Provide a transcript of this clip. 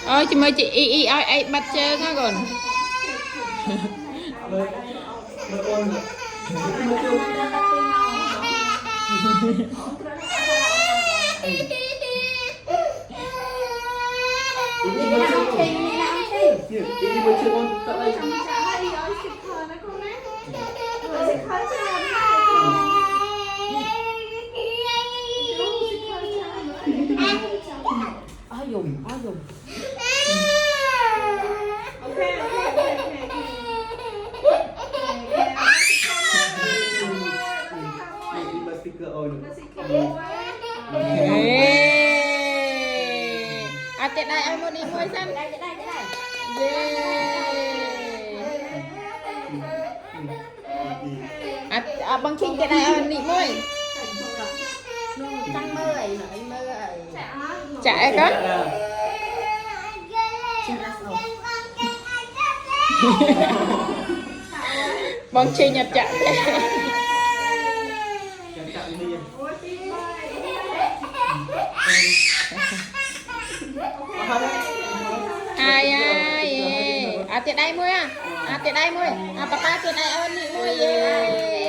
ôi chị mới chị y ai bắt chơi nó còn dùng à tiện đây em muốn đi mua xem đây bằng kinh tiện này em đi mua trăng mơ ấy chạy có bằng chi nhập chạy ai à tiện đây mua à tiện đây mua à papa tiện đây em đi mua